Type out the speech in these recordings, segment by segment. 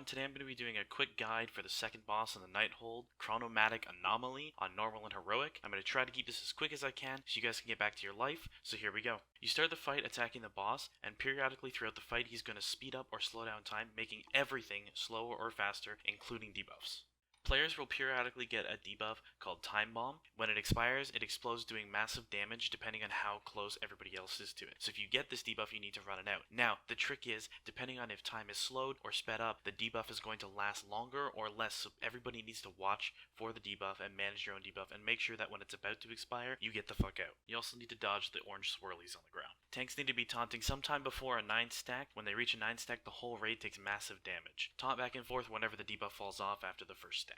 everyone, today I'm going to be doing a quick guide for the second boss in the Night Hold, Chronomatic Anomaly on Normal and Heroic. I'm going to try to keep this as quick as I can so you guys can get back to your life, so here we go. You start the fight attacking the boss, and periodically throughout the fight he's going to speed up or slow down time, making everything slower or faster, including debuffs. Players will periodically get a debuff called Time Bomb. When it expires, it explodes doing massive damage depending on how close everybody else is to it. So if you get this debuff, you need to run it out. Now, the trick is, depending on if time is slowed or sped up, the debuff is going to last longer or less, so everybody needs to watch for the debuff and manage your own debuff and make sure that when it's about to expire, you get the fuck out. You also need to dodge the orange swirlies on the ground. Tanks need to be taunting sometime before a 9 stack. When they reach a 9 stack, the whole raid takes massive damage. Taunt back and forth whenever the debuff falls off after the first stack.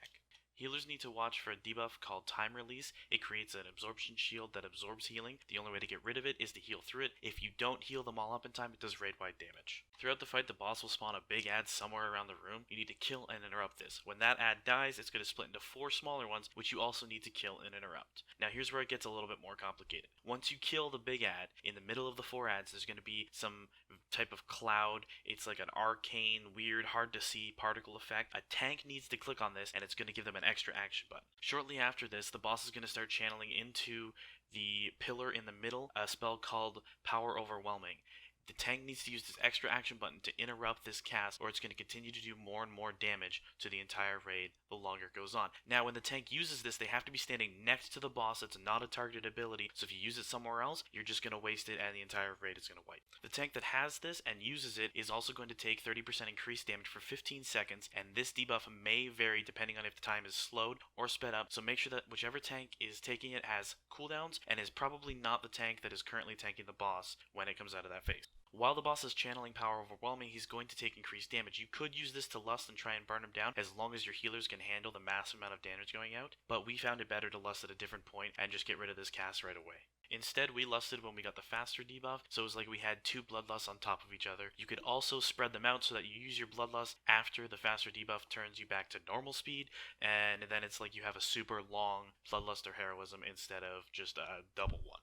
Healers need to watch for a debuff called Time Release. It creates an absorption shield that absorbs healing. The only way to get rid of it is to heal through it. If you don't heal them all up in time, it does raid-wide damage. Throughout the fight, the boss will spawn a big ad somewhere around the room. You need to kill and interrupt this. When that ad dies, it's going to split into 4 smaller ones, which you also need to kill and interrupt. Now here's where it gets a little bit more complicated. Once you kill the big ad, in the middle of the 4 ads, there's going to be some type of cloud. It's like an arcane, weird, hard to see particle effect. A tank needs to click on this, and it's going to give them an extra action button. Shortly after this, the boss is going to start channeling into the pillar in the middle a spell called Power Overwhelming. The tank needs to use this extra action button to interrupt this cast, or it's going to continue to do more and more damage to the entire raid the longer it goes on. Now, when the tank uses this, they have to be standing next to the boss. It's not a targeted ability, so if you use it somewhere else, you're just going to waste it and the entire raid is going to wipe. The tank that has this and uses it is also going to take 30% increased damage for 15 seconds, and this debuff may vary depending on if the time is slowed or sped up, so make sure that whichever tank is taking it has cooldowns and is probably not the tank that is currently tanking the boss when it comes out of that phase. While the boss is channeling Power Overwhelming, he's going to take increased damage. You could use this to lust and try and burn him down as long as your healers can handle the massive amount of damage going out, but we found it better to lust at a different point and just get rid of this cast right away. Instead, we lusted when we got the faster debuff, so it was like we had 2 bloodlusts on top of each other. You could also spread them out so that you use your bloodlust after the faster debuff turns you back to normal speed, and then it's like you have a super long bloodlust or heroism instead of just a double one.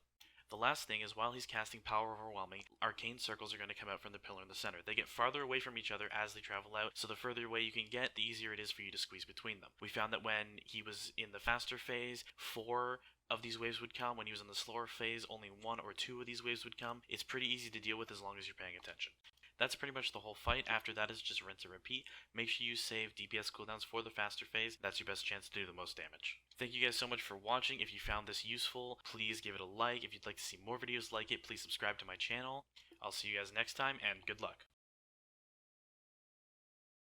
The last thing is, while he's casting Power Overwhelming, arcane circles are going to come out from the pillar in the center. They get farther away from each other as they travel out, so the further away you can get, the easier it is for you to squeeze between them. We found that when he was in the faster phase, 4 of these waves would come. When he was in the slower phase, only 1 or 2 of these waves would come. It's pretty easy to deal with as long as you're paying attention. That's pretty much the whole fight. After that is just rinse and repeat. Make sure you save DPS cooldowns for the faster phase. That's your best chance to do the most damage. Thank you guys so much for watching. If you found this useful, please give it a like. If you'd like to see more videos like it, please subscribe to my channel. I'll see you guys next time, and good luck.